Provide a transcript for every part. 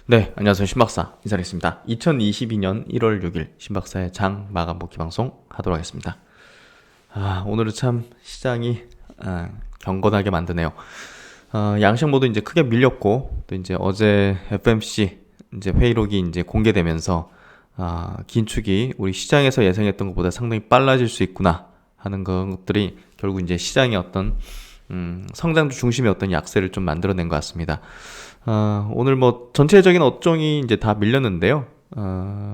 네, 안녕하세요. 신박사 인사드리겠습니다. 2022년 1월 6일 신박사의 장 마감 복귀 방송 하도록 하겠습니다. 오늘은 참 시장이 경건하게 만드네요. 양식 모두 이제 크게 밀렸고, 또 이제 어제 FMC 이제 회의록이 이제 공개되면서 긴축이 우리 시장에서 예상했던 것보다 상당히 빨라질 수 있구나 하는 것들이 결국 이제 시장의 어떤 성장주 중심의 어떤 약세를 좀 만들어낸 것 같습니다. 오늘 뭐 전체적인 업종이 이제 다 밀렸는데요.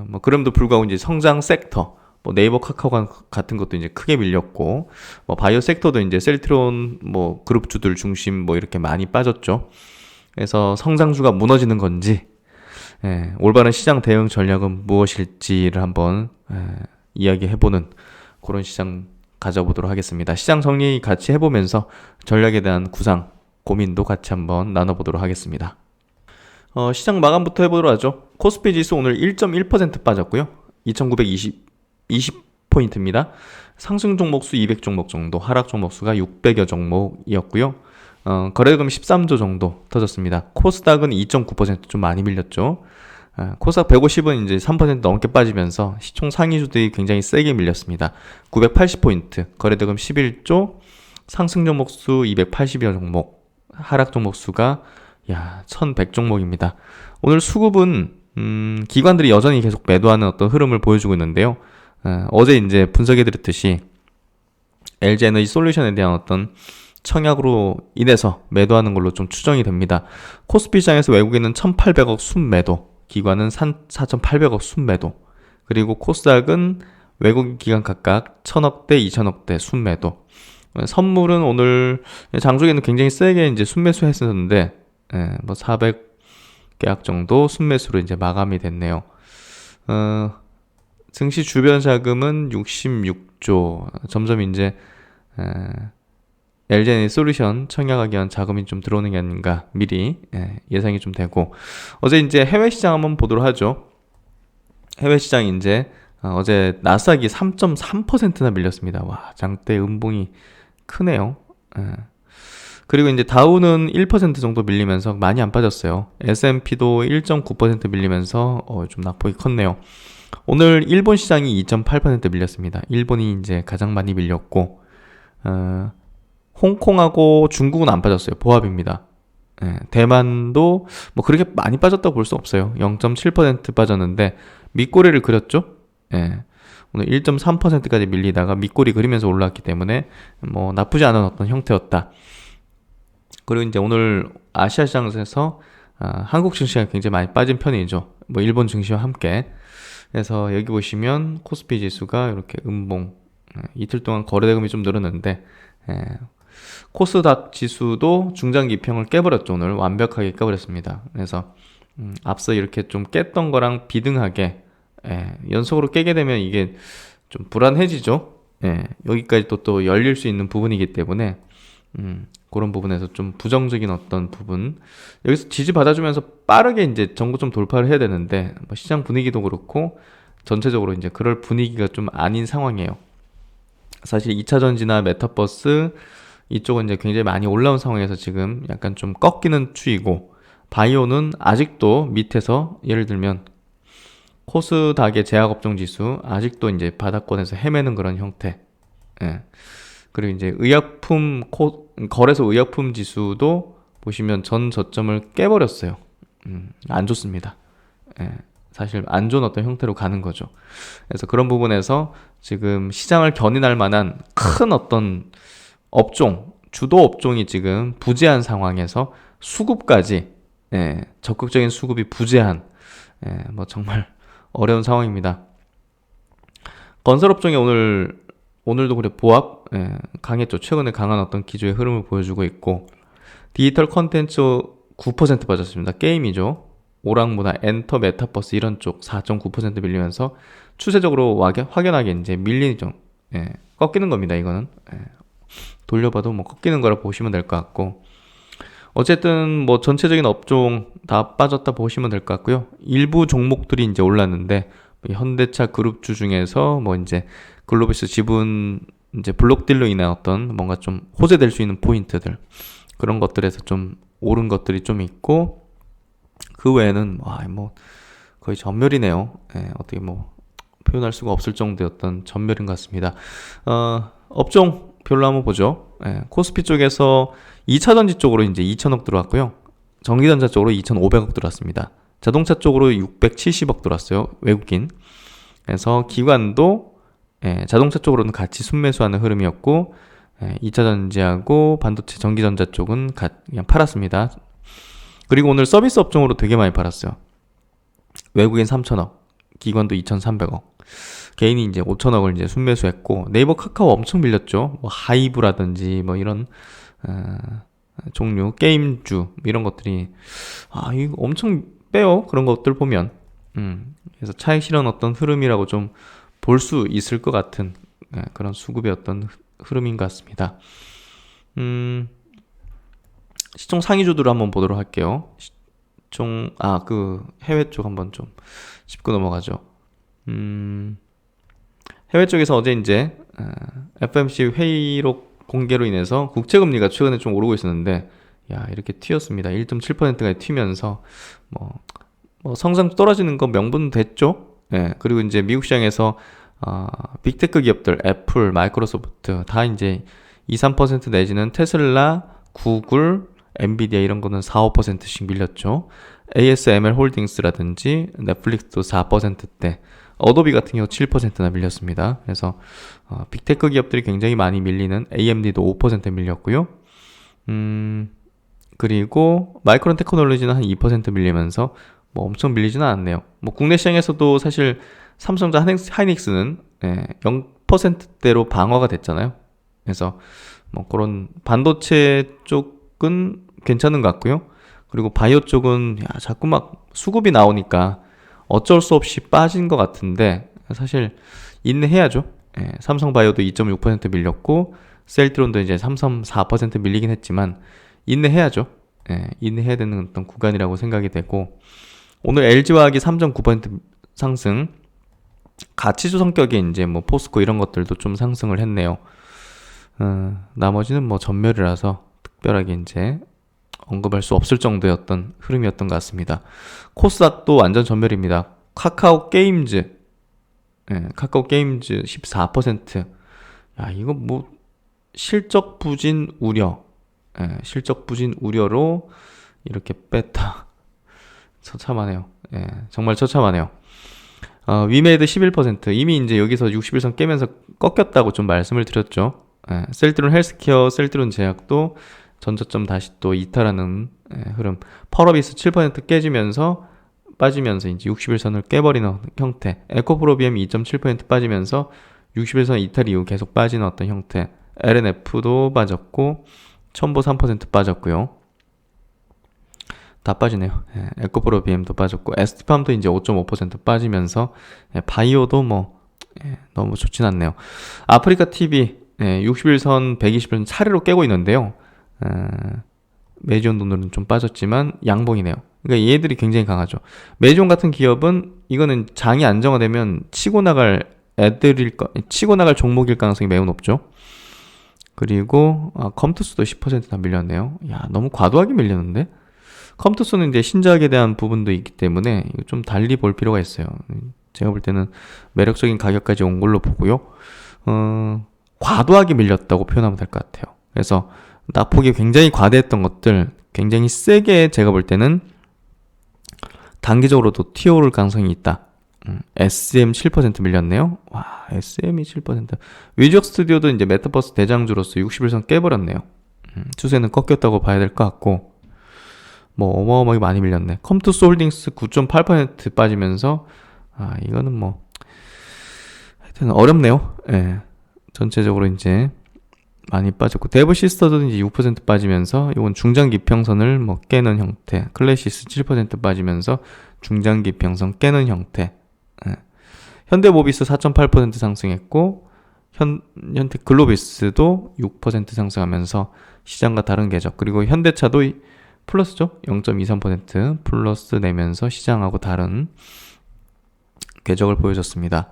뭐 그럼에도 불구하고 이제 성장 섹터, 뭐 네이버 카카오 같은 것도 이제 크게 밀렸고, 뭐 바이오 섹터도 이제 셀트리온 뭐 그룹주들 중심 뭐 이렇게 많이 빠졌죠. 그래서 성장주가 무너지는 건지, 올바른 시장 대응 전략은 무엇일지를 한번 이야기해보는 그런 시장 가져보도록 하겠습니다. 시장 정리 같이 해보면서 전략에 대한 구상, 고민도 같이 한번 나눠보도록 하겠습니다. 시장 마감부터 해보도록 하죠. 코스피 지수 오늘 1.1% 빠졌고요. 2920포인트입니다. 상승 종목수 200종목 정도, 하락 종목수가 600여 종목이었고요. 거래대금 13조 정도 터졌습니다. 코스닥은 2.9% 좀 많이 밀렸죠. 코스닥 150은 이제 3% 넘게 빠지면서 시총 상위주들이 굉장히 세게 밀렸습니다. 980포인트, 거래대금 11조, 상승 종목수 280여 종목, 하락 종목수가 1100종목입니다. 오늘 수급은 기관들이 여전히 계속 매도하는 어떤 흐름을 보여주고 있는데요. 어제 이제 분석해드렸듯이 LG 에너지 솔루션에 대한 어떤 청약으로 인해서 매도하는 걸로 좀 추정이 됩니다. 코스피 시장에서 외국인은 1800억 순매도, 기관은 4800억 순매도, 그리고 코스닥은 외국인 기관 각각 1000억대, 2000억대 순매도. 선물은 오늘 장중에는 굉장히 세게 이제 순매수 했었는데, 뭐 400계약 정도 순매수로 이제 마감이 됐네요. 증시 주변 자금은 66조. 점점 이제 LG 솔루션 청약하기 위한 자금이 좀 들어오는 게 아닌가 미리 예상이 좀 되고, 어제 이제 해외 시장 한번 보도록 하죠. 해외 시장 이제 어제 나스닥이 3.3%나 밀렸습니다. 와, 장대 음봉이 크네요. 그리고 이제 다우는 1% 정도 밀리면서 많이 안 빠졌어요. S&P도 1.9% 밀리면서 좀 낙폭이 컸네요. 오늘 일본 시장이 2.8% 밀렸습니다. 일본이 이제 가장 많이 밀렸고, 홍콩하고 중국은 안 빠졌어요. 보합입니다. 대만도 뭐 그렇게 많이 빠졌다고 볼 수 없어요. 0.7% 빠졌는데 밑꼬리를 그렸죠. 오늘 1.3%까지 밀리다가 밑꼬리 그리면서 올라왔기 때문에 뭐 나쁘지 않은 어떤 형태였다. 그리고 이제 오늘 아시아 시장에서 한국 증시가 굉장히 많이 빠진 편이죠. 뭐 일본 증시와 함께. 그래서 여기 보시면 코스피 지수가 이렇게 음봉, 이틀 동안 거래대금이 좀 늘었는데, 코스닥 지수도 중장기평을 깨버렸죠. 오늘 완벽하게 깨버렸습니다. 그래서 앞서 이렇게 좀 깼던 거랑 비등하게 연속으로 깨게 되면 이게 좀 불안해지죠. 여기까지 또 열릴 수 있는 부분이기 때문에 그런 부분에서 좀 부정적인 어떤 부분, 여기서 지지받아주면서 빠르게 이제 전고점 돌파를 해야 되는데, 뭐 시장 분위기도 그렇고 전체적으로 이제 그럴 분위기가 좀 아닌 상황이에요. 사실 2차전지나 메타버스 이쪽은 이제 굉장히 많이 올라온 상황에서 지금 약간 좀 꺾이는 추이고, 바이오는 아직도 밑에서, 예를 들면 코스닥의 제약업종 지수 아직도 이제 바닥권에서 헤매는 그런 형태. 그리고 이제 거래소 의약품 지수도 보시면 전 저점을 깨버렸어요. 안 좋습니다. 사실 안 좋은 어떤 형태로 가는 거죠. 그래서 그런 부분에서 지금 시장을 견인할 만한 큰 어떤 업종, 주도 업종이 지금 부재한 상황에서 수급까지, 적극적인 수급이 부재한, 뭐 정말 어려운 상황입니다. 건설업종이 오늘도 그래 보합 강했죠. 최근에 강한 어떤 기조의 흐름을 보여주고 있고, 디지털 컨텐츠 9% 빠졌습니다. 게임이죠. 오락문화, 엔터, 메타버스 이런 쪽 4.9% 밀리면서 추세적으로 확연하게 이제 밀리죠. 꺾이는 겁니다. 이거는 돌려봐도 뭐 꺾이는 거라 보시면 될 것 같고, 어쨌든 뭐 전체적인 업종 다 빠졌다 보시면 될 것 같고요. 일부 종목들이 이제 올랐는데, 현대차 그룹주 중에서 뭐 이제 글로비스 지분 이제 블록딜로 인한 어떤 뭔가 좀 호재될 수 있는 포인트들, 그런 것들에서 좀 오른 것들이 좀 있고, 그 외에는 뭐 거의 전멸이네요. 어떻게 뭐 표현할 수가 없을 정도였던 전멸인 것 같습니다. 업종 별로 한번 보죠. 코스피 쪽에서 2차전지 쪽으로 이제 2천억 들어왔고요. 전기전자 쪽으로 2,500억 들어왔습니다. 자동차 쪽으로 670억 들어왔어요. 외국인. 그래서 기관도 자동차 쪽으로는 같이 순매수하는 흐름이었고 2차전지하고 반도체 전기전자 쪽은 그냥 팔았습니다. 그리고 오늘 서비스 업종으로 되게 많이 팔았어요. 외국인 3천억, 기관도 2,300억, 개인이 이제 5천억을 이제 순매수했고, 네이버 카카오 엄청 밀렸죠. 뭐 하이브라든지 뭐 이런 종류 게임주 이런 것들이 이거 엄청 빼요. 그런 것들 보면 그래서 차익 실현 어떤 흐름이라고 좀 볼 수 있을 것 같은 그런 수급의 어떤 흐름인 것 같습니다. 시총 상위주들을 한번 보도록 할게요. 그 해외 쪽 한번 좀 짚고 넘어가죠. 해외 쪽에서 어제 이제 FOMC 회의록 공개로 인해서 국채금리가 최근에 좀 오르고 있었는데, 이렇게 튀었습니다. 1.7%까지 튀면서 뭐 성장 떨어지는 건 명분됐죠. 그리고 이제 미국 시장에서 빅테크 기업들 애플, 마이크로소프트 다 이제 2-3% 내지는 테슬라, 구글, 엔비디아 이런 거는 4-5%씩 밀렸죠. ASML 홀딩스라든지 넷플릭스도 4%대, 어도비 같은 경우 7%나 밀렸습니다. 그래서 빅테크 기업들이 굉장히 많이 밀리는 AMD도 5% 밀렸고요. 그리고 마이크론 테크놀로지는 한 2% 밀리면서 뭐 엄청 밀리지는 않았네요. 뭐 국내 시장에서도 사실 삼성전자 하이닉스는 0%대로 방어가 됐잖아요. 그래서 뭐 그런 반도체 쪽은 괜찮은 것 같고요. 그리고 바이오 쪽은 자꾸 막 수급이 나오니까 어쩔 수 없이 빠진 것 같은데, 사실 인내해야죠. 삼성바이오도 2.6% 밀렸고 셀트론도 이제 3.4% 밀리긴 했지만 인내해야죠. 인내해야 되는 어떤 구간이라고 생각이 되고, 오늘 LG화학이 3.9% 상승, 가치주 성격의 이제 뭐 포스코 이런 것들도 좀 상승을 했네요. 나머지는 뭐 전멸이라서 특별하게 이제 언급할 수 없을 정도였던 흐름이었던 것 같습니다. 코스닥도 완전 전멸입니다. 카카오 게임즈 14%. 이거 뭐 실적 부진 우려, 실적 부진 우려로 이렇게 뺐다. 처참하네요. 정말 처참하네요. 위메이드 11%, 이미 이제 여기서 60일선 깨면서 꺾였다고 좀 말씀을 드렸죠. 셀트론 헬스케어, 셀트론 제약도 전저점 다시 또 이탈하는 흐름. 펄어비스 7% 깨지면서 빠지면서 이제 60일선을 깨버리는 형태. 에코프로비엠 2.7% 빠지면서 60일선 이탈 이후 계속 빠지는 어떤 형태. LNF도 빠졌고 첨보 3% 빠졌고요. 다 빠지네요. 에코프로비엠도 빠졌고 ST팜도 이제 5.5% 빠지면서 바이오도 뭐 너무 좋진 않네요. 아프리카 TV 60일선 120일선 차례로 깨고 있는데요. 메지온 돈들은 좀 빠졌지만 양봉이네요. 그러니까 얘들이 굉장히 강하죠. 메지온 같은 기업은 이거는 장이 안정화되면 치고 나갈 종목일 가능성이 매우 높죠. 그리고 컴투스도 10%나 밀렸네요. 너무 과도하게 밀렸는데. 컴투스는 이제 신작에 대한 부분도 있기 때문에 좀 달리 볼 필요가 있어요. 제가 볼 때는 매력적인 가격까지 온 걸로 보고요. 과도하게 밀렸다고 표현하면 될 것 같아요. 그래서 낙폭이 굉장히 과대했던 것들 굉장히 세게 제가 볼 때는 단기적으로도 튀어오를 가능성이 있다. SM 7% 밀렸네요. SM이 7%. 위즈웍 스튜디오도 이제 메타버스 대장주로서 60일선 깨버렸네요. 추세는 꺾였다고 봐야 될 것 같고, 뭐 어마어마하게 많이 밀렸네. 컴투스 홀딩스 9.8% 빠지면서 이거는 뭐 하여튼 어렵네요. 전체적으로 이제 많이 빠졌고, 데브 시스터도 이제 6% 빠지면서 이건 중장기 평선을 뭐 깨는 형태. 클래시스 7% 빠지면서 중장기 평선 깨는 형태. 현대모비스 4.8% 상승했고 현대 글로비스도 6% 상승하면서 시장과 다른 궤적. 그리고 현대차도 플러스죠. 0.23% 플러스 내면서 시장하고 다른 궤적을 보여줬습니다.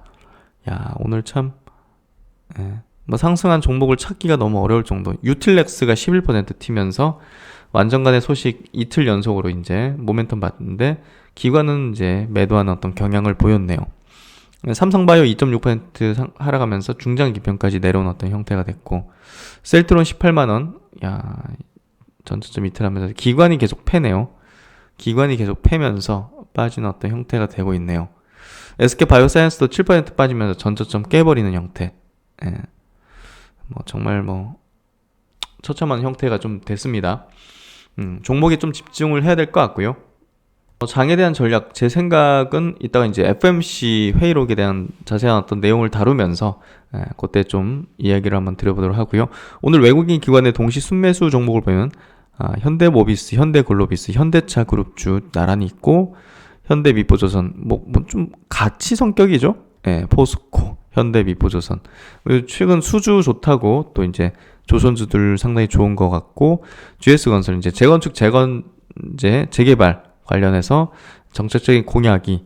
오늘 참 뭐 상승한 종목을 찾기가 너무 어려울 정도. 유틸렉스가 11% 튀면서 완전간의 소식 이틀 연속으로 이제 모멘텀 받는데 기관은 이제 매도하는 어떤 경향을 보였네요. 삼성바이오 2.6% 하락하면서 중장 기평까지 내려온 어떤 형태가 됐고, 셀트론 18만원, 야, 전체점 이틀 하면서 기관이 계속 패네요. 기관이 계속 패면서 빠지는 어떤 형태가 되고 있네요. SK바이오사이언스도 7% 빠지면서 전저점 깨버리는 형태. 예. 뭐 정말 뭐 처참한 형태가 좀 됐습니다. 종목에 좀 집중을 해야 될 것 같고요. 장에 대한 전략, 제 생각은 이따가 이제 FMC 회의록에 대한 자세한 어떤 내용을 다루면서 그때 좀 이야기를 한번 드려보도록 하고요. 오늘 외국인 기관의 동시 순매수 종목을 보면 현대모비스, 현대글로비스, 현대차 그룹주 나란히 있고, 현대미포조선 뭐 좀 같이 성격이죠. 예, 포스코, 현대미포조선. 최근 수주 좋다고 또 이제 조선주들 상당히 좋은 것 같고, GS건설 이제 재건축 재개발 관련해서 정책적인 공약이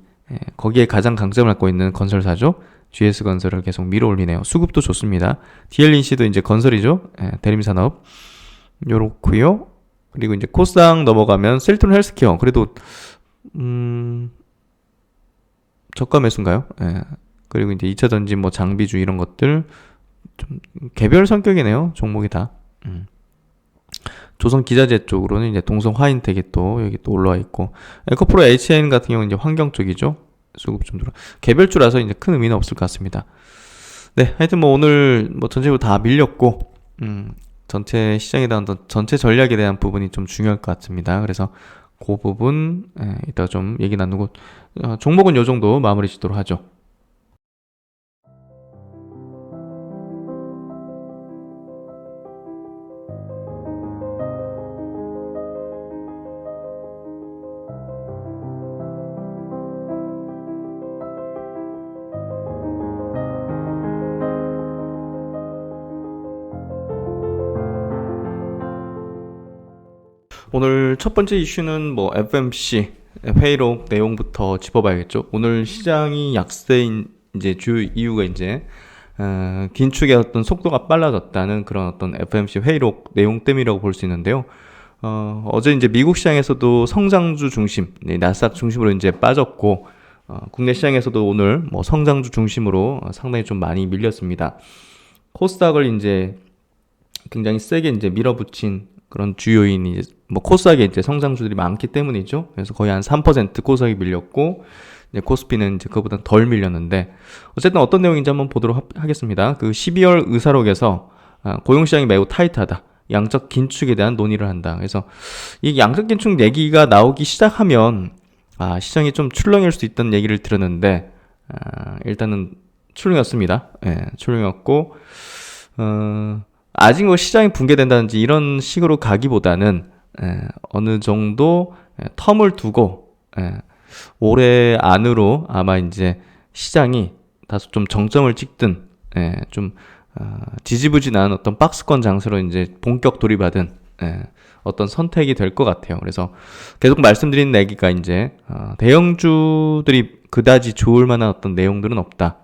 거기에 가장 강점을 갖고 있는 건설사죠. GS건설을 계속 밀어올리네요. 수급도 좋습니다. DLEC도 이제 건설이죠. 대림산업 요렇고요. 그리고 이제 코스닥 넘어가면 셀트론 헬스케어, 그래도 저가 매수인가요? 그리고 이제 2차 전지 뭐 장비주 이런 것들 좀 개별 성격이네요. 종목이 다. 조선 기자재 쪽으로는 이제 동성 화인텍이 또 여기 또 올라와 있고, 에코프로 HN 같은 경우는 이제 환경 쪽이죠. 수급 좀 들어. 개별주라서 이제 큰 의미는 없을 것 같습니다. 네, 하여튼 뭐 오늘 뭐 전체적으로 다 밀렸고, 전체 시장에 대한 전체 전략에 대한 부분이 좀 중요할 것 같습니다. 그래서 그 부분 이따가 좀 얘기 나누고, 종목은 요 정도 마무리 짓도록 하죠. 오늘 첫 번째 이슈는 뭐 FMC 회의록 내용부터 짚어봐야겠죠. 오늘 시장이 약세인 이제 주요 이유가 이제 긴축의 어떤 속도가 빨라졌다는 그런 어떤 FMC 회의록 내용 때문이라고 볼 수 있는데요. 어제 이제 미국 시장에서도 성장주 중심, 나스닥 중심으로 이제 빠졌고, 국내 시장에서도 오늘 뭐 성장주 중심으로 상당히 좀 많이 밀렸습니다. 코스닥을 이제 굉장히 세게 이제 밀어붙인 그런 주요인이 뭐 코스닥에 이제 성장주들이 많기 때문이죠. 그래서 거의 한 3% 코스닥이 밀렸고, 이제 코스피는 이제 그거보다 덜 밀렸는데, 어쨌든 어떤 내용인지 한번 보도록 하겠습니다. 그 12월 의사록에서 고용시장이 매우 타이트하다, 양적 긴축에 대한 논의를 한다. 그래서 이 양적 긴축 얘기가 나오기 시작하면 시장이 좀 출렁일 수 있다는 얘기를 들었는데, 일단은 출렁였습니다. 출렁였고, 아직 뭐 시장이 붕괴된다든지 이런 식으로 가기보다는 어느 정도 텀을 두고 올해 안으로 아마 이제 시장이 다소 좀 정점을 찍든 좀 지지부진한 어떤 박스권 장세로 이제 본격 돌입하든 어떤 선택이 될 것 같아요. 그래서 계속 말씀드린 얘기가 이제 대형주들이 그다지 좋을 만한 어떤 내용들은 없다.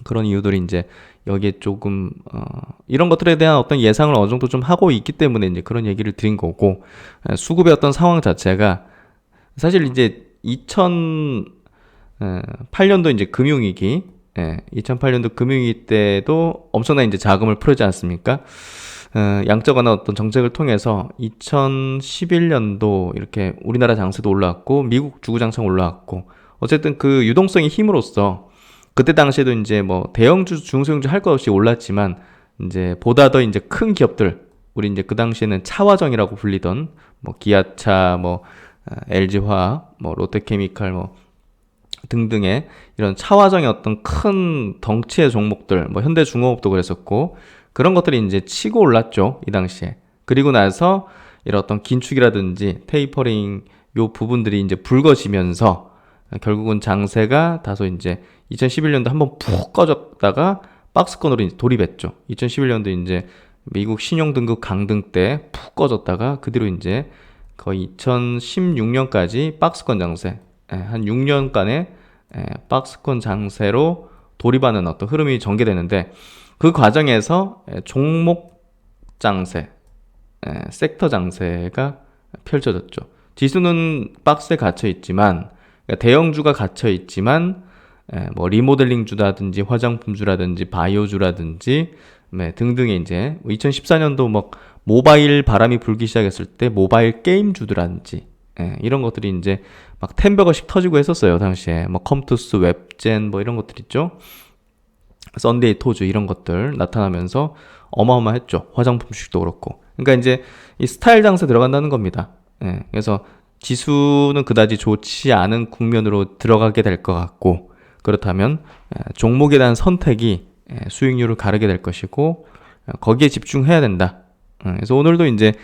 그런 이유들이 이제 여기에 조금 이런 것들에 대한 어떤 예상을 어느 정도 좀 하고 있기 때문에 이제 그런 얘기를 드린 거고, 수급의 어떤 상황 자체가 사실 이제 2008년도 이제 금융위기, 2008년도 금융위기 때도 엄청난 이제 자금을 풀었지 않습니까? 양적 완화 어떤 정책을 통해서 2011년도 이렇게 우리나라 장세도 올라왔고 미국 주구 장세가 올라왔고, 어쨌든 그 유동성의 힘으로써 그때 당시에도 이제 뭐 대형주, 중소형주 할 것 없이 올랐지만, 이제 보다 더 이제 큰 기업들, 우리 이제 그 당시에는 차화정이라고 불리던 뭐 기아차, 뭐 LG화학, 뭐 롯데케미칼 뭐 등등의 이런 차화정의 어떤 큰 덩치의 종목들, 뭐 현대중공업도 그랬었고, 그런 것들이 이제 치고 올랐죠, 이 당시에. 그리고 나서 이런 어떤 긴축이라든지 테이퍼링 요 부분들이 이제 붉어지면서 결국은 장세가 다소 이제 2011년도 한번 푹 꺼졌다가 박스권으로 돌입했죠. 2011년도 이제 미국 신용등급 강등 때 푹 꺼졌다가 그 뒤로 이제 거의 2016년까지 박스권 장세, 한 6년간의 박스권 장세로 돌입하는 어떤 흐름이 전개되는데, 그 과정에서 종목 장세, 섹터 장세가 펼쳐졌죠. 지수는 박스에 갇혀 있지만, 그러니까 대형주가 갇혀 있지만, 뭐 리모델링주라든지 화장품주라든지 바이오주라든지 등등의 이제 2014년도 뭐 모바일 바람이 불기 시작했을 때 모바일 게임주라든지 이런 것들이 이제 막 10배가씩 터지고 했었어요. 당시에 뭐 컴투스, 웹젠 뭐 이런 것들 있죠. 썬데이 토즈 이런 것들 나타나면서 어마어마했죠. 화장품 주식도 그렇고. 그러니까 이제 이 스타일 장세 들어간다는 겁니다. 그래서 지수는 그다지 좋지 않은 국면으로 들어가게 될 것 같고, 그렇다면 종목에 대한 선택이 수익률을 가르게 될 것이고 거기에 집중해야 된다. 그래서 오늘도 이제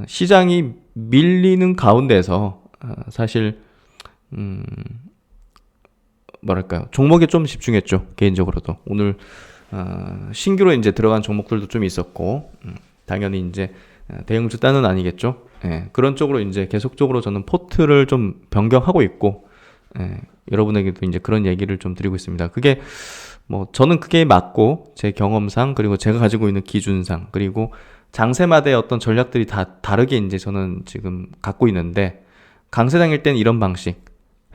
시장이 밀리는 가운데서 사실 뭐랄까요, 종목에 좀 집중했죠. 개인적으로도 오늘 신규로 이제 들어간 종목들도 좀 있었고, 당연히 이제 대형주 따는 아니겠죠. 그런 쪽으로 이제 계속적으로 저는 포트를 좀 변경하고 있고, 여러분에게도 이제 그런 얘기를 좀 드리고 있습니다. 그게 뭐 저는 그게 맞고, 제 경험상 그리고 제가 가지고 있는 기준상 그리고 장세마다의 어떤 전략들이 다 다르게 이제 저는 지금 갖고 있는데, 강세장일 땐 이런 방식,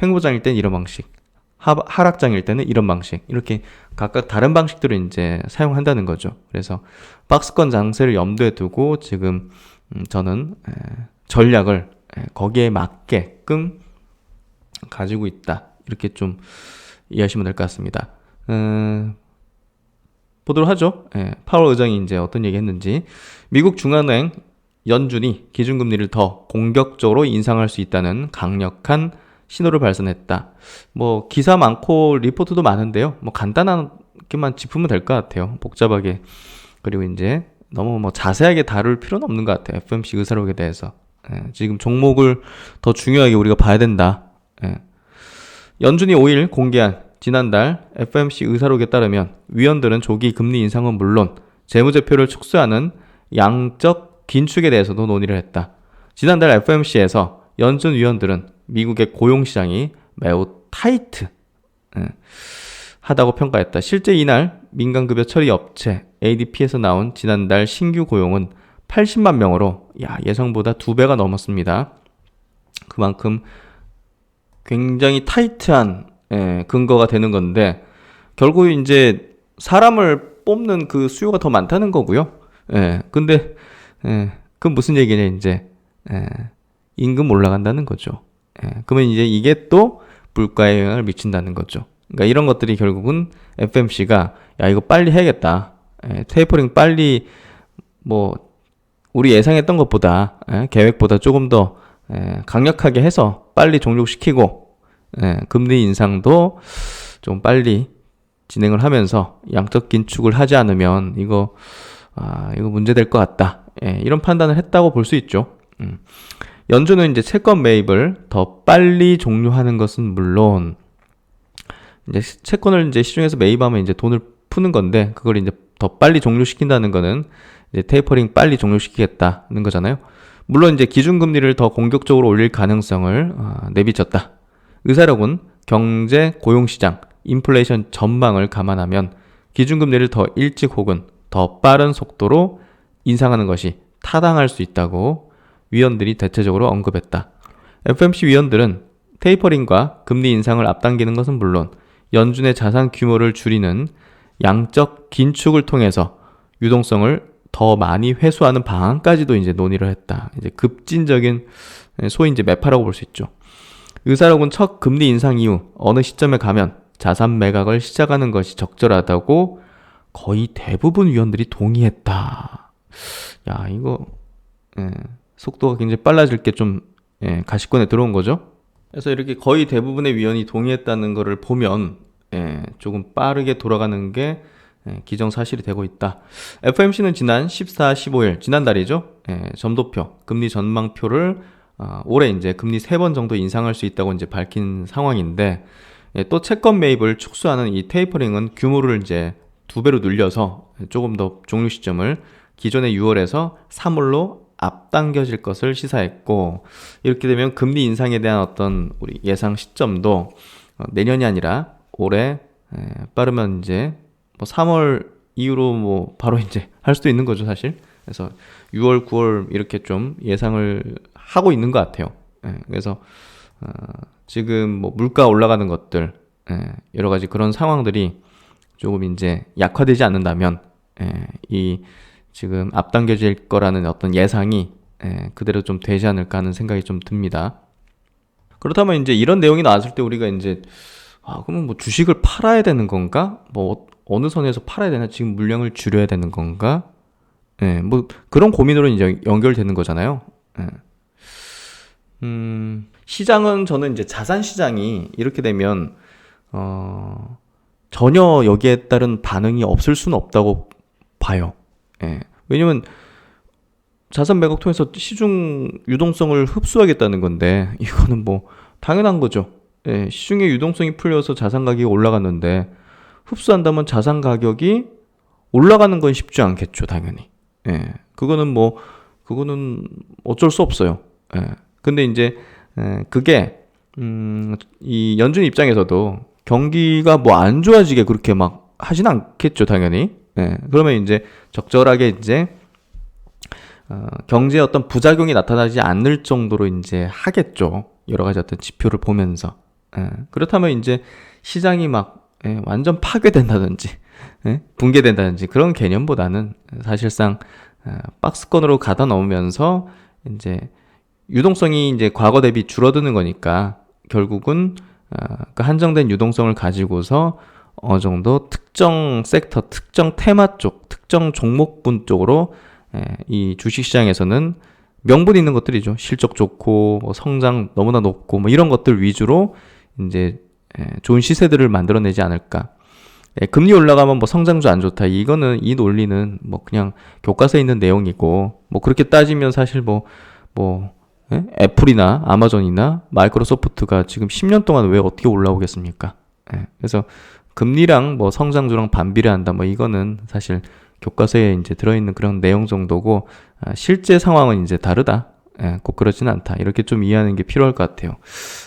횡보장일 땐 이런 방식, 하락장일 때는 이런 방식, 이렇게 각각 다른 방식들을 이제 사용한다는 거죠. 그래서 박스권 장세를 염두에 두고 지금 저는 전략을 거기에 맞게끔 가지고 있다, 이렇게 좀 이해하시면 될 것 같습니다. 보도록 하죠. 파월 의장이 이제 어떤 얘기 했는지. 미국 중앙은행 연준이 기준금리를 더 공격적으로 인상할 수 있다는 강력한 신호를 발산했다. 뭐 기사 많고 리포트도 많은데요. 뭐 간단하게만 짚으면 될 것 같아요. 복잡하게. 그리고 이제 너무 뭐 자세하게 다룰 필요는 없는 것 같아요. FOMC 의사록에 대해서. 지금 종목을 더 중요하게 우리가 봐야 된다. 연준이 5일 공개한 지난달 FOMC 의사록에 따르면 위원들은 조기 금리 인상은 물론 재무제표를 축소하는 양적 긴축에 대해서도 논의를 했다. 지난달 FOMC에서 연준 위원들은 미국의 고용시장이 매우 타이트 하다고 평가했다. 실제 이날 민간급여 처리 업체 ADP에서 나온 지난달 신규 고용은 80만 명으로 예상보다 2배가 넘었습니다. 그만큼 굉장히 타이트한 근거가 되는 건데, 결국 이제 사람을 뽑는 그 수요가 더 많다는 거고요. 근데 그건 무슨 얘기냐, 이제 임금 올라간다는 거죠. 그러면 이제 이게 또 물가에 영향을 미친다는 거죠. 그러니까 이런 것들이 결국은 FOMC가 이거 빨리 해야겠다. 테이퍼링 빨리, 뭐 우리 예상했던 것보다 계획보다 조금 더 강력하게 해서 빨리 종료시키고, 금리 인상도 좀 빨리 진행을 하면서 양적 긴축을 하지 않으면 이거 문제될 것 같다. 이런 판단을 했다고 볼 수 있죠. 연준은 이제 채권 매입을 더 빨리 종료하는 것은 물론, 이제 채권을 이제 시중에서 매입하면 이제 돈을 푸는 건데, 그걸 이제 더 빨리 종료시킨다는 거는 이제 테이퍼링 빨리 종료시키겠다는 거잖아요. 물론 이제 기준금리를 더 공격적으로 올릴 가능성을 내비쳤다. 의사록은 경제, 고용시장, 인플레이션 전망을 감안하면 기준금리를 더 일찍 혹은 더 빠른 속도로 인상하는 것이 타당할 수 있다고 위원들이 대체적으로 언급했다. FOMC 위원들은 테이퍼링과 금리 인상을 앞당기는 것은 물론 연준의 자산 규모를 줄이는 양적 긴축을 통해서 유동성을 더 많이 회수하는 방안까지도 이제 논의를 했다. 이제 급진적인 소위 이제 매파라고 볼 수 있죠. 의사록은 첫 금리 인상 이후 어느 시점에 가면 자산 매각을 시작하는 것이 적절하다고 거의 대부분 위원들이 동의했다. 이거 속도가 굉장히 빨라질 게 좀 가시권에 들어온 거죠. 그래서 이렇게 거의 대부분의 위원이 동의했다는 것을 보면 조금 빠르게 돌아가는 게 기정사실이 되고 있다. FOMC는 지난 14, 15일 지난달이죠. 점도표, 금리 전망표를 올해 이제 금리 3번 정도 인상할 수 있다고 이제 밝힌 상황인데, 또 채권 매입을 축소하는 이 테이퍼링은 규모를 이제 2배로 늘려서 조금 더 종료 시점을 기존의 6월에서 3월로 앞당겨질 것을 시사했고, 이렇게 되면 금리 인상에 대한 어떤 우리 예상 시점도 내년이 아니라 올해 빠르면 이제 뭐 3월 이후로 뭐 바로 이제 할 수도 있는 거죠, 사실. 그래서 6월, 9월 이렇게 좀 예상을 하고 있는 것 같아요. 그래서 지금 뭐 물가 올라가는 것들, 여러 가지 그런 상황들이 조금 이제 약화되지 않는다면 이 지금 앞당겨질 거라는 어떤 예상이 그대로 좀 되지 않을까 하는 생각이 좀 듭니다. 그렇다면 이제 이런 내용이 나왔을 때 우리가 이제 그러면 뭐 주식을 팔아야 되는 건가? 뭐 어느 선에서 팔아야 되나? 지금 물량을 줄여야 되는 건가? 뭐 그런 고민으로 이제 연결되는 거잖아요. 시장은 저는 이제 자산 시장이 이렇게 되면 전혀 여기에 따른 반응이 없을 수는 없다고 봐요. 왜냐면 자산 매각 통해서 시중 유동성을 흡수하겠다는 건데 이거는 뭐 당연한 거죠. 시중의 유동성이 풀려서 자산 가격이 올라갔는데 흡수한다면 자산 가격이 올라가는 건 쉽지 않겠죠, 당연히. 그거는 어쩔 수 없어요. 근데 이제 그게 이 연준 입장에서도 경기가 뭐 안 좋아지게 그렇게 막 하진 않겠죠, 당연히. 그러면 이제 적절하게 이제 경제에 어떤 부작용이 나타나지 않을 정도로 이제 하겠죠. 여러 가지 어떤 지표를 보면서. 그렇다면 이제 시장이 막 완전 파괴된다든지 붕괴된다든지 그런 개념보다는 사실상 박스권으로 가다 놓으면서 이제 유동성이 이제 과거 대비 줄어드는 거니까 결국은 그 한정된 유동성을 가지고서 어느 정도 특정 섹터, 특정 테마 쪽, 특정 종목군 쪽으로 이 주식시장에서는 명분 있는 것들이죠. 실적 좋고 뭐 성장 너무나 높고 뭐 이런 것들 위주로 이제 좋은 시세들을 만들어내지 않을까. 금리 올라가면 뭐 성장주 안 좋다. 이 논리는 뭐 그냥 교과서에 있는 내용이고 뭐 그렇게 따지면 사실 애플이나 아마존이나 마이크로소프트가 지금 10년 동안 왜 어떻게 올라오겠습니까? 그래서 금리랑 뭐 성장주랑 반비례한다. 뭐 이거는 사실 교과서에 이제 들어있는 그런 내용 정도고 실제 상황은 이제 다르다. 꼭 그렇지는 않다. 이렇게 좀 이해하는 게 필요할 것 같아요.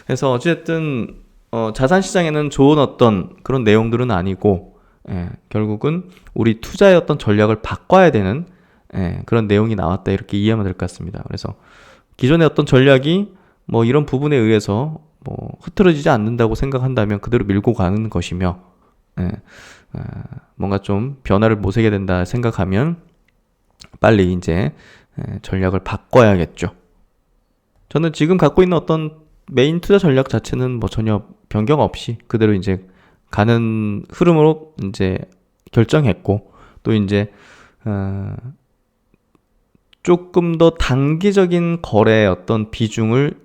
그래서 어쨌든 자산 시장에는 좋은 어떤 그런 내용들은 아니고 결국은 우리 투자의 어떤 전략을 바꿔야 되는 그런 내용이 나왔다. 이렇게 이해하면 될 것 같습니다. 그래서 기존의 어떤 전략이 뭐 이런 부분에 의해서 뭐 흐트러지지 않는다고 생각한다면 그대로 밀고 가는 것이며 뭔가 좀 변화를 모색해야 된다 생각하면 빨리 이제 전략을 바꿔야겠죠. 저는 지금 갖고 있는 어떤 메인 투자 전략 자체는 뭐 전혀 변경 없이 그대로 이제 가는 흐름으로 이제 결정했고 또 이제 조금 더 단기적인 거래의 어떤 비중을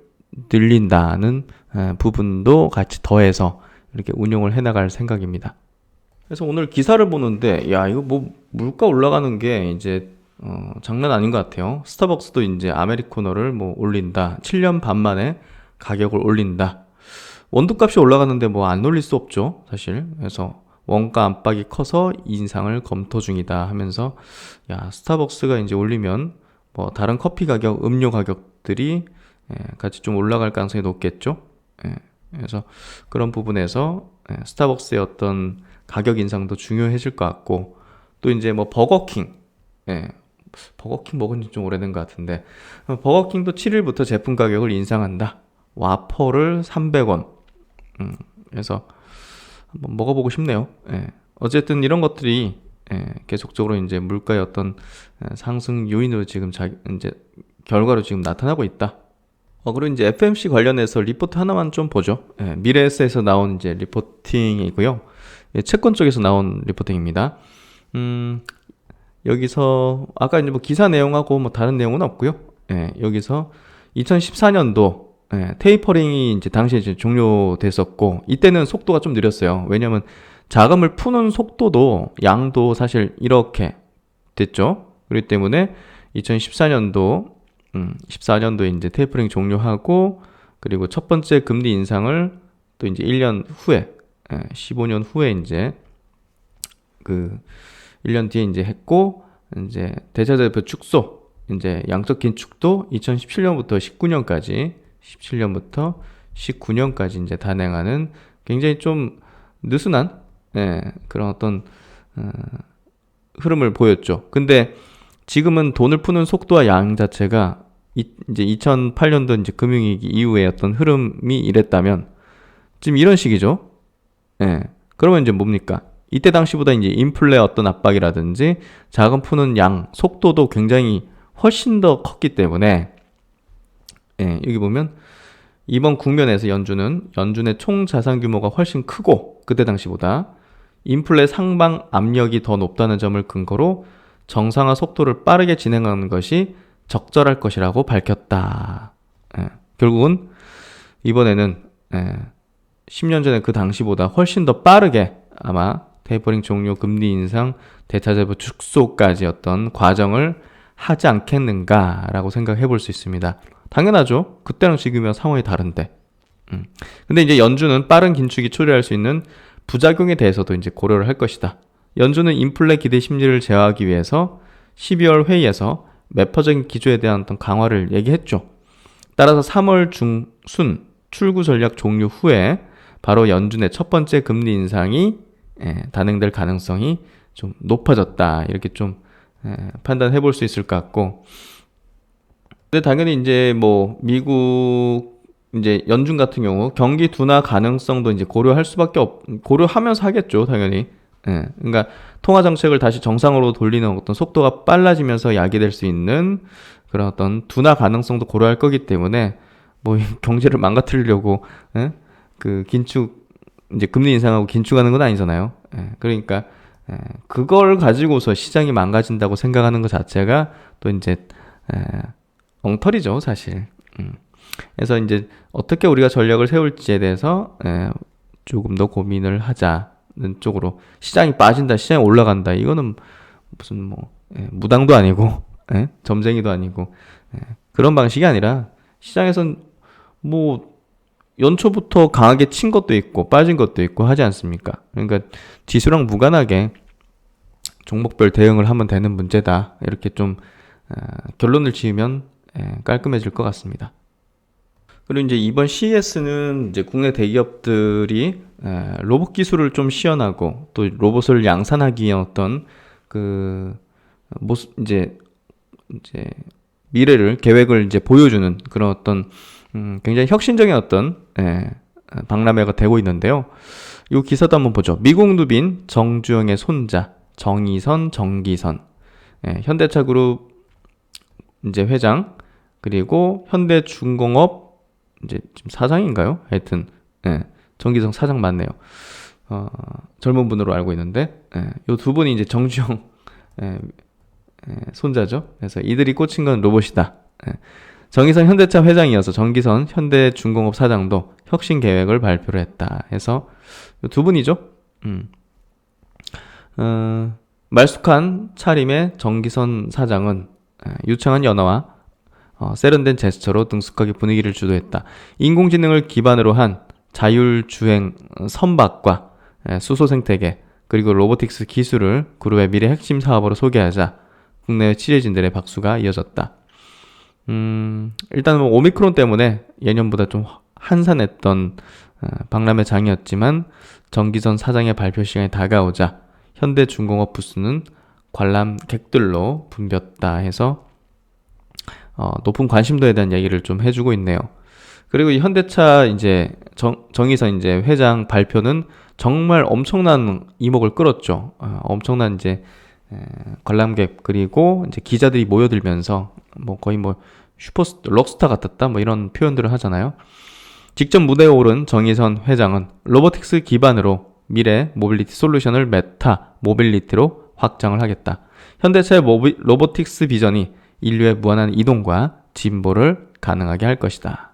늘린다는 부분도 같이 더해서 이렇게 운용을 해나갈 생각입니다. 그래서 오늘 기사를 보는데 야 이거 뭐 물가 올라가는 게 이제 장난 아닌 것 같아요. 스타벅스도 이제 아메리카노를 뭐 올린다. 7년 반 만에 가격을 올린다. 원두값이 올라가는데 뭐 안 올릴 수 없죠, 사실. 그래서 원가 압박이 커서 인상을 검토 중이다 하면서 야 스타벅스가 이제 올리면 뭐 다른 커피 가격, 음료 가격들이 같이 좀 올라갈 가능성이 높겠죠. 그래서 그런 부분에서 스타벅스의 어떤 가격 인상도 중요해질 것 같고 또 이제 뭐 버거킹 버거킹 먹은 지 좀 오래된 것 같은데 버거킹도 7일부터 제품 가격을 인상한다. 와퍼를 300원. 그래서 한번 먹어보고 싶네요. 어쨌든 이런 것들이 계속적으로 이제 물가의 어떤 상승 요인으로 지금 이제 결과로 지금 나타나고 있다. 그리고 이제 FMC 관련해서 리포트 하나만 좀 보죠. 미래에셋에서 나온 이제 리포팅이고요. 채권 쪽에서 나온 리포팅입니다. 여기서 아까 이제 뭐 기사 내용하고 뭐 다른 내용은 없고요. 여기서 2014년도 테이퍼링이 이제 당시에 이제 종료됐었고 이때는 속도가 좀 느렸어요. 왜냐면 자금을 푸는 속도도 양도 사실 이렇게 됐죠. 그렇기 때문에 14년도에 이제 테이퍼링 종료하고 그리고 첫 번째 금리 인상을 또 이제 1년 후에 15년 후에 이제 그 1년 뒤에 이제 했고 이제 대차대표 축소 이제 양적 긴축도 2017년부터 19년까지 이제 단행하는 굉장히 좀 느슨한 그런 어떤 흐름을 보였죠. 근데 지금은 돈을 푸는 속도와 양 자체가 이제 2008년도 이제 금융위기 이후의 어떤 흐름이 이랬다면 지금 이런 식이죠. 예. 그러면 이제 뭡니까? 이때 당시보다 이제 인플레 어떤 압박이라든지 자금 푸는 양 속도도 굉장히 훨씬 더 컸기 때문에 예, 여기 보면 이번 국면에서 연준의 총 자산 규모가 훨씬 크고 그때 당시보다 인플레 상방 압력이 더 높다는 점을 근거로 정상화 속도를 빠르게 진행하는 것이 적절할 것이라고 밝혔다. 예, 결국은 이번에는 10년 전에 그 당시보다 훨씬 더 빠르게 아마 테이퍼링 종료, 금리 인상, 대차세부 축소까지 어떤 과정을 하지 않겠는가라고 생각해 볼 수 있습니다. 당연하죠. 그때랑 지금이랑 상황이 다른데. 근데 이제 연준은 빠른 긴축이 초래할 수 있는 부작용에 대해서도 이제 고려를 할 것이다. 연준은 인플레 기대 심리를 제어하기 위해서 12월 회의에서 매퍼적인 기조에 대한 어떤 강화를 얘기했죠. 따라서 3월 중순 출구 전략 종료 후에 바로 연준의 첫 번째 금리 인상이 단행될 가능성이 좀 높아졌다. 이렇게 좀 판단해 볼 수 있을 것 같고. 근데 당연히 이제 뭐 미국 이제 연준 같은 경우 경기 둔화 가능성도 이제 고려하면서 하겠죠, 당연히. 그러니까 통화 정책을 다시 정상으로 돌리는 어떤 속도가 빨라지면서 야기될 수 있는 그런 어떤 둔화 가능성도 고려할 거기 때문에 뭐 경제를 망가뜨리려고 그 긴축 이제 금리 인상하고 긴축하는 건 아니잖아요. 그러니까 그걸 가지고서 시장이 망가진다고 생각하는 것 자체가 또 이제 엉터리죠, 사실. 그래서 이제 어떻게 우리가 전략을 세울지에 대해서 조금 더 고민을 하자는 쪽으로. 시장이 빠진다, 시장이 올라간다, 이거는 무슨 뭐 무당도 아니고 점쟁이도 아니고 그런 방식이 아니라 시장에선 뭐 연초부터 강하게 친 것도 있고 빠진 것도 있고 하지 않습니까? 그러니까 지수랑 무관하게 종목별 대응을 하면 되는 문제다. 이렇게 좀 결론을 지으면 깔끔해질 것 같습니다. 그리고 이제 이번 CES는 이제 국내 대기업들이 로봇 기술을 좀 시연하고 또 로봇을 양산하기 위한 어떤 그 모습 이제 미래를 계획을 이제 보여주는 그런 어떤 굉장히 혁신적인 어떤 박람회가 되고 있는데요. 이 기사도 한번 보죠. 미국 누빈 정주영의 손자 정의선, 정기선, 현대차그룹 이제 회장, 그리고 현대중공업 이제 지금 사장인가요? 하여튼 정기성 사장 맞네요. 젊은 분으로 알고 있는데 이 두 분이 이제 정주영 손자죠. 그래서 이들이 꽂힌 건 로봇이다. 정의선 현대차 회장이어서 정기선 현대중공업 사장도 혁신 계획을 발표를 했다. 해서 이 두 분이죠. 말쑥한 차림의 정기선 사장은 유창한 연화와 세련된 제스처로 능숙하게 분위기를 주도했다. 인공지능을 기반으로 한 자율주행 선박과 수소 생태계 그리고 로보틱스 기술을 그룹의 미래 핵심 사업으로 소개하자 국내 취재진들의 박수가 이어졌다. 일단 뭐 오미크론 때문에 예년보다 좀 한산했던 박람회 장이었지만 정기선 사장의 발표 시간이 다가오자 현대중공업 부스는 관람객들로 붐볐다 해서 높은 관심도에 대한 얘기를 좀 해주고 있네요. 그리고 이 현대차 이제 정의선 이제 회장 발표는 정말 엄청난 이목을 끌었죠. 엄청난 이제 관람객 그리고 이제 기자들이 모여들면서 뭐 거의 뭐 록스타 같았다 뭐 이런 표현들을 하잖아요. 직접 무대에 오른 정의선 회장은 로보틱스 기반으로 미래 모빌리티 솔루션을 메타 모빌리티로 확장을 하겠다. 현대차의 로보틱스 비전이 인류의 무한한 이동과 진보를 가능하게 할 것이다.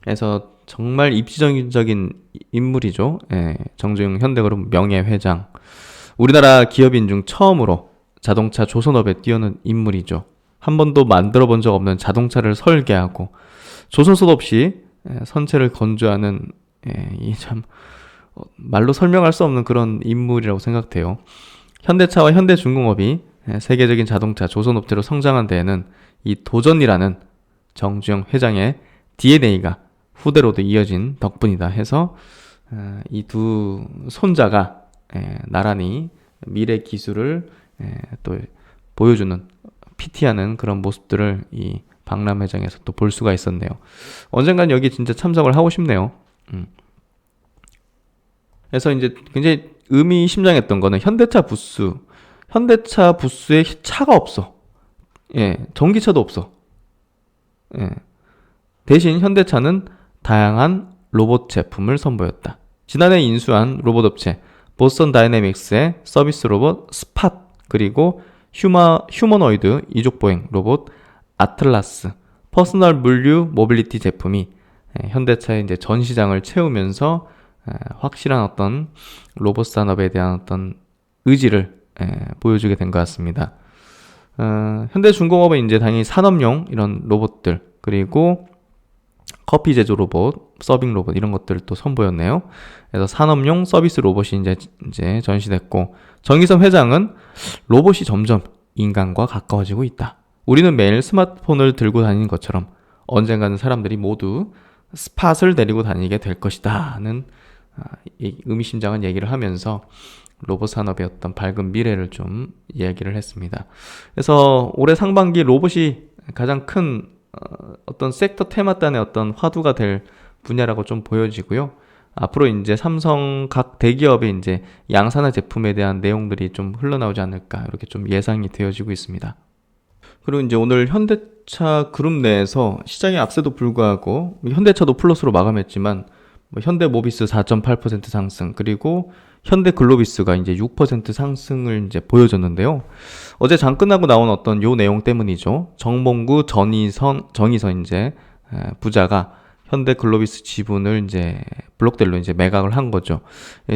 그래서 정말 입지적인 인물이죠. 정주영 현대그룹 명예회장. 우리나라 기업인 중 처음으로 자동차 조선업에 뛰어든 인물이죠. 한 번도 만들어 본 적 없는 자동차를 설계하고 조선소 없이 선체를 건조하는 이 참 말로 설명할 수 없는 그런 인물이라고 생각돼요. 현대차와 현대중공업이 세계적인 자동차 조선업체로 성장한 데에는 이 도전이라는 정주영 회장의 DNA가 후대로도 이어진 덕분이다 해서 이 두 손자가 나란히 미래 기술을 또 보여주는 PT하는 그런 모습들을 이 박람회장에서 또 볼 수가 있었네요. 언젠간 여기 진짜 참석을 하고 싶네요. 그래서 이제 굉장히 의미심장했던 거는 현대차 부스에 차가 없어. 예, 전기차도 없어. 예. 대신 현대차는 다양한 로봇 제품을 선보였다. 지난해 인수한 로봇 업체 보스턴 다이내믹스의 서비스 로봇 스팟, 그리고 휴머노이드 이족보행 로봇 아틀라스, 퍼스널 물류 모빌리티 제품이 현대차의 이제 전 시장을 채우면서 확실한 어떤 로봇 산업에 대한 어떤 의지를 보여주게 된 것 같습니다. 현대중공업은 이제 당연히 산업용 이런 로봇들, 그리고 커피 제조 로봇, 서빙 로봇 이런 것들을 또 선보였네요. 그래서 산업용 서비스 로봇이 이제 전시됐고, 정의선 회장은 로봇이 점점 인간과 가까워지고 있다. 우리는 매일 스마트폰을 들고 다니는 것처럼 언젠가는 사람들이 모두 스팟을 데리고 다니게 될 것이다는 의미심장한 얘기를 하면서 로봇 산업의 어떤 밝은 미래를 좀 이야기를 했습니다. 그래서 올해 상반기 로봇이 가장 큰 어떤 섹터 테마단의 어떤 화두가 될 분야라고 좀 보여지고요. 앞으로 이제 삼성 각 대기업의 이제 양산화 제품에 대한 내용들이 좀 흘러나오지 않을까, 이렇게 좀 예상이 되어지고 있습니다. 그리고 이제 오늘 현대차 그룹 내에서 시장의 악세도 불구하고 현대차도 플러스로 마감했지만 현대모비스 4.8% 상승, 그리고 현대글로비스가 이제 6% 상승을 이제 보여줬는데요. 어제 장 끝나고 나온 어떤 요 내용 때문이죠. 정몽구 정의선 이제 부자가 현대글로비스 지분을 이제 블록델로 이제 매각을 한 거죠.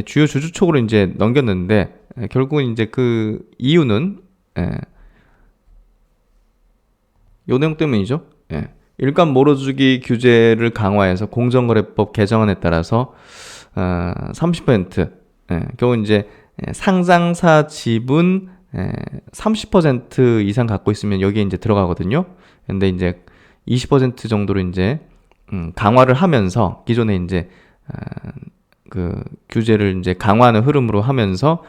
주요 주주총으로 이제 넘겼는데, 결국은 이제 그 이유는 요 내용 때문이죠. 일감 몰아주기 규제를 강화해서 공정거래법 개정안에 따라서 30% 겨우 이제 상장사 지분 30% 이상 갖고 있으면 여기에 이제 들어가거든요. 근데 이제 20% 정도로 이제 강화를 하면서 기존에 이제 그 규제를 이제 강화하는 흐름으로 하면서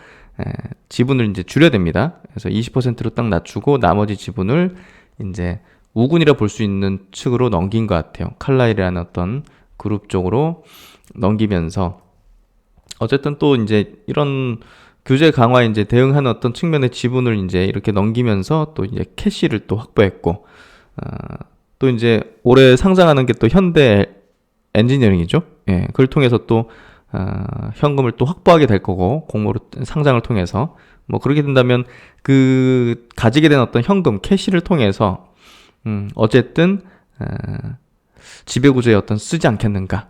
지분을 이제 줄여야 됩니다. 그래서 20%로 딱 낮추고 나머지 지분을 이제 우군이라 볼 수 있는 측으로 넘긴 것 같아요. 칼라일이라는 어떤 그룹 쪽으로 넘기면서 어쨌든 또 이제 이런 규제 강화에 이제 대응하는 어떤 측면의 지분을 이제 이렇게 넘기면서 또 이제 캐시를 또 확보했고, 또 이제 올해 상장하는 게 또 현대 엔지니어링이죠. 예, 그걸 통해서 또 현금을 또 확보하게 될 거고, 공모로 상장을 통해서 뭐 그렇게 된다면 그 가지게 된 어떤 현금 캐시를 통해서 어쨌든 지배구조에 어떤 쓰지 않겠는가.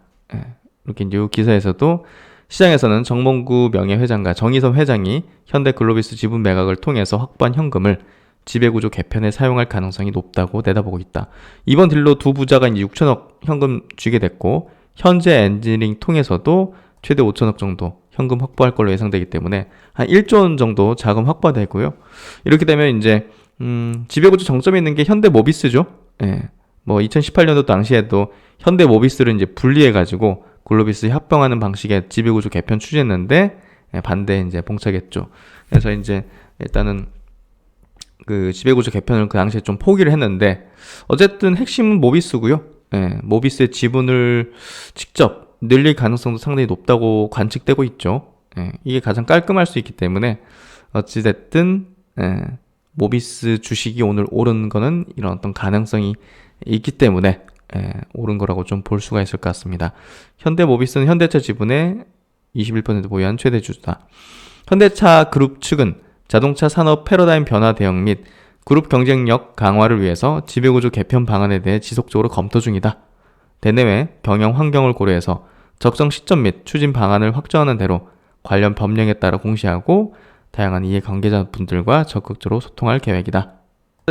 이렇게 이제 이 기사에서도 시장에서는 정몽구 명예회장과 정의선 회장이 현대글로비스 지분 매각을 통해서 확보한 현금을 지배구조 개편에 사용할 가능성이 높다고 내다보고 있다. 이번 딜로 두 부자가 이제 6천억 현금 쥐게 됐고, 현재 엔지니어링 통해서도 최대 5천억 정도 현금 확보할 걸로 예상되기 때문에 한 1조 원 정도 자금 확보되고요. 이렇게 되면 이제 지배구조 정점에 있는 게 현대모비스죠. 예. 뭐 2018년도 당시에도 현대모비스를 이제 분리해가지고 글로비스 합병하는 방식의 지배구조 개편 추진했는데 반대에 이제 봉착했죠. 그래서 이제 일단은 그 지배구조 개편을 그 당시에 좀 포기를 했는데, 어쨌든 핵심은 모비스고요. 모비스의 지분을 직접 늘릴 가능성도 상당히 높다고 관측되고 있죠. 이게 가장 깔끔할 수 있기 때문에 어찌됐든 모비스 주식이 오늘 오른 거는 이런 어떤 가능성이 있기 때문에 오른 거라고 좀 볼 수가 있을 것 같습니다. 현대모비스는 현대차 지분의 21% 보유한 최대 주주다. 현대차 그룹 측은 자동차 산업 패러다임 변화 대응 및 그룹 경쟁력 강화를 위해서 지배구조 개편 방안에 대해 지속적으로 검토 중이다. 대내외 경영 환경을 고려해서 적정 시점 및 추진 방안을 확정하는 대로 관련 법령에 따라 공시하고 다양한 이해 관계자분들과 적극적으로 소통할 계획이다.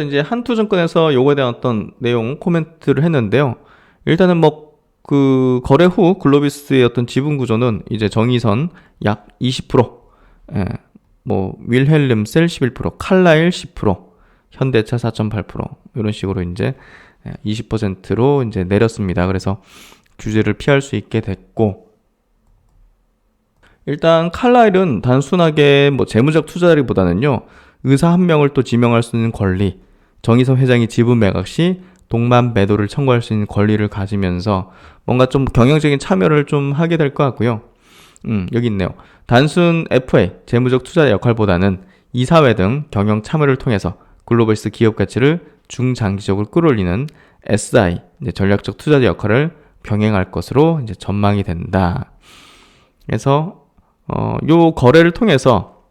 이제 한투증권에서 요거에 대한 어떤 내용 코멘트를 했는데요. 일단은 뭐 그 거래 후 글로비스의 어떤 지분 구조는 이제 정의선 약 20%, 뭐 윌헬름셀 11%, 칼라일 10%, 현대차 4.8% 이런 식으로 이제 20%로 이제 내렸습니다. 그래서 규제를 피할 수 있게 됐고, 일단 칼라일은 단순하게 뭐 재무적 투자자리보다는요, 의사 한 명을 또 지명할 수 있는 권리, 정의선 회장이 지분 매각 시 동반 매도를 청구할 수 있는 권리를 가지면서 뭔가 좀 경영적인 참여를 좀 하게 될 것 같고요. 여기 있네요. 단순 FA, 재무적 투자 역할보다는 이사회 등 경영 참여를 통해서 글로벌스 기업 가치를 중장기적으로 끌어올리는 SI, 이제 전략적 투자 역할을 병행할 것으로 이제 전망이 된다. 그래서 요 거래를 통해서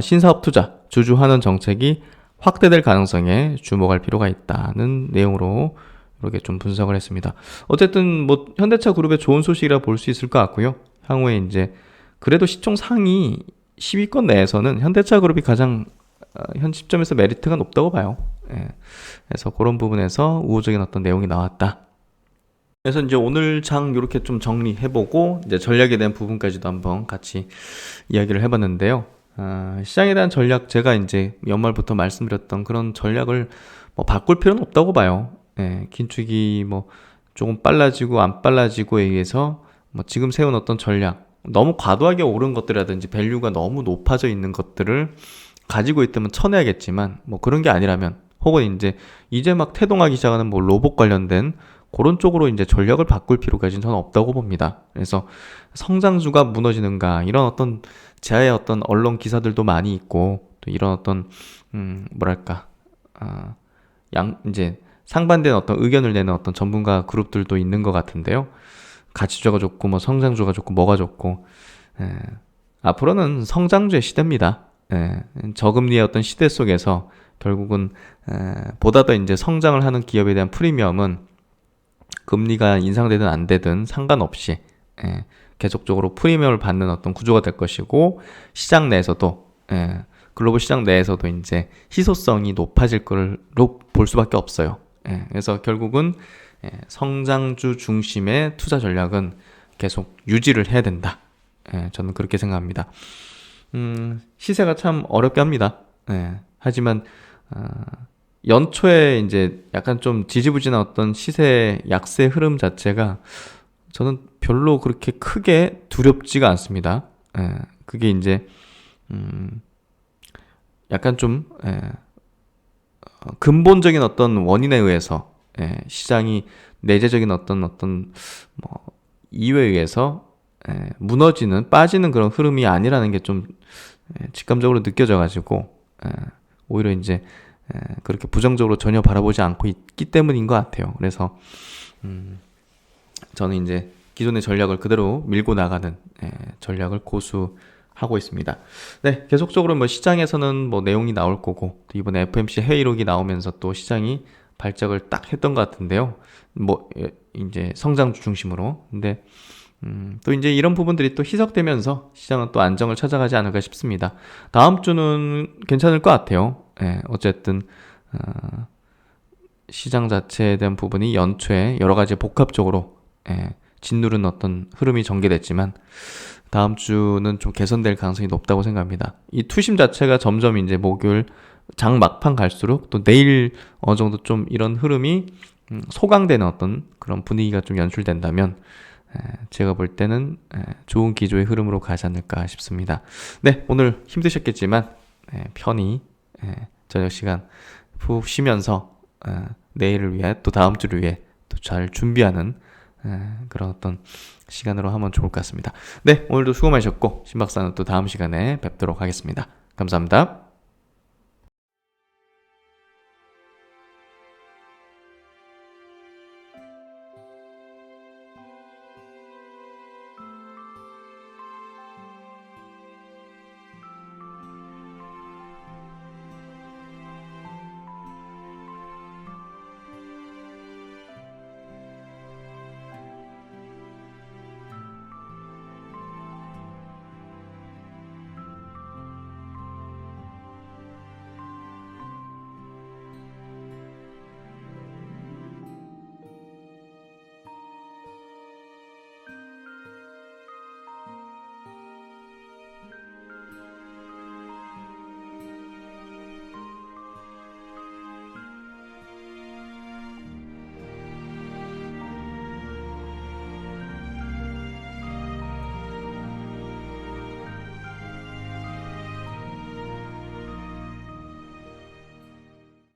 신사업 투자, 주주 환원 정책이 확대될 가능성에 주목할 필요가 있다는 내용으로 이렇게 좀 분석을 했습니다. 어쨌든 뭐 현대차 그룹의 좋은 소식이라 볼 수 있을 것 같고요. 향후에 이제 그래도 시총 상위 10위권 내에서는 현대차 그룹이 가장 현 시점에서 메리트가 높다고 봐요. 예. 그래서 그런 부분에서 우호적인 어떤 내용이 나왔다. 그래서 이제 오늘 장 이렇게 좀 정리해보고 이제 전략에 대한 부분까지도 한번 같이 이야기를 해봤는데요. 시장에 대한 전략 제가 이제 연말부터 말씀드렸던 그런 전략을 뭐 바꿀 필요는 없다고 봐요. 예, 긴축이 뭐 조금 빨라지고 안 빨라지고에 의해서 뭐 지금 세운 어떤 전략 너무 과도하게 오른 것들이라든지 밸류가 너무 높아져 있는 것들을 가지고 있다면 쳐내야겠지만 뭐 그런 게 아니라면 혹은 이제 막 태동하기 시작하는 뭐 로봇 관련된 그런 쪽으로 이제 전략을 바꿀 필요까지는 저는 없다고 봅니다. 그래서 성장주가 무너지는가 이런 어떤 제야의 어떤 언론 기사들도 많이 있고 또 이런 어떤 뭐랄까 이제 상반된 어떤 의견을 내는 어떤 전문가 그룹들도 있는 것 같은데요. 가치주가 좋고 뭐 성장주가 좋고 뭐가 좋고 앞으로는 성장주의 시대입니다. 저금리의 어떤 시대 속에서 결국은 보다 더 이제 성장을 하는 기업에 대한 프리미엄은 금리가 인상되든 안 되든 상관없이 계속적으로 프리미엄을 받는 어떤 구조가 될 것이고 시장 내에서도 글로벌 시장 내에서도 이제 희소성이 높아질 걸로 볼 수밖에 없어요. 그래서 결국은 성장주 중심의 투자 전략은 계속 유지를 해야 된다. 저는 그렇게 생각합니다. 시세가 참 어렵게 합니다. 하지만 연초에 이제 약간 좀 지지부진한 어떤 시세 약세 흐름 자체가 저는 별로 그렇게 크게 두렵지가 않습니다. 그게 이제 약간 좀 근본적인 어떤 원인에 의해서 시장이 내재적인 어떤 뭐 이유에 의해서 무너지는 빠지는 그런 흐름이 아니라는 게 좀 직감적으로 느껴져가지고 오히려 이제 그렇게 부정적으로 전혀 바라보지 않고 있기 때문인 것 같아요. 그래서 저는 이제 기존의 전략을 그대로 밀고 나가는 전략을 고수하고 있습니다. 네, 계속적으로 뭐 시장에서는 뭐 내용이 나올 거고 또 이번에 FMC 회의록이 나오면서 또 시장이 발작을 딱 했던 것 같은데요. 뭐 이제 성장주 중심으로. 근데 또 이제 이런 부분들이 또 희석되면서 시장은 또 안정을 찾아가지 않을까 싶습니다. 다음 주는 괜찮을 것 같아요. 어쨌든 시장 자체에 대한 부분이 연초에 여러 가지 복합적으로 짓누른 어떤 흐름이 전개됐지만 다음 주는 좀 개선될 가능성이 높다고 생각합니다. 이 투심 자체가 점점 이제 목요일 장 막판 갈수록 또 내일 어느 정도 좀 이런 흐름이 소강되는 어떤 그런 분위기가 좀 연출된다면 제가 볼 때는 좋은 기조의 흐름으로 가지 않을까 싶습니다. 네, 오늘 힘드셨겠지만 편히 저녁 시간 푹 쉬면서 내일을 위해 또 다음 주를 위해 또 잘 준비하는 그런 어떤 시간으로 하면 좋을 것 같습니다. 네, 오늘도 수고 많으셨고 신박사는 또 다음 시간에 뵙도록 하겠습니다. 감사합니다.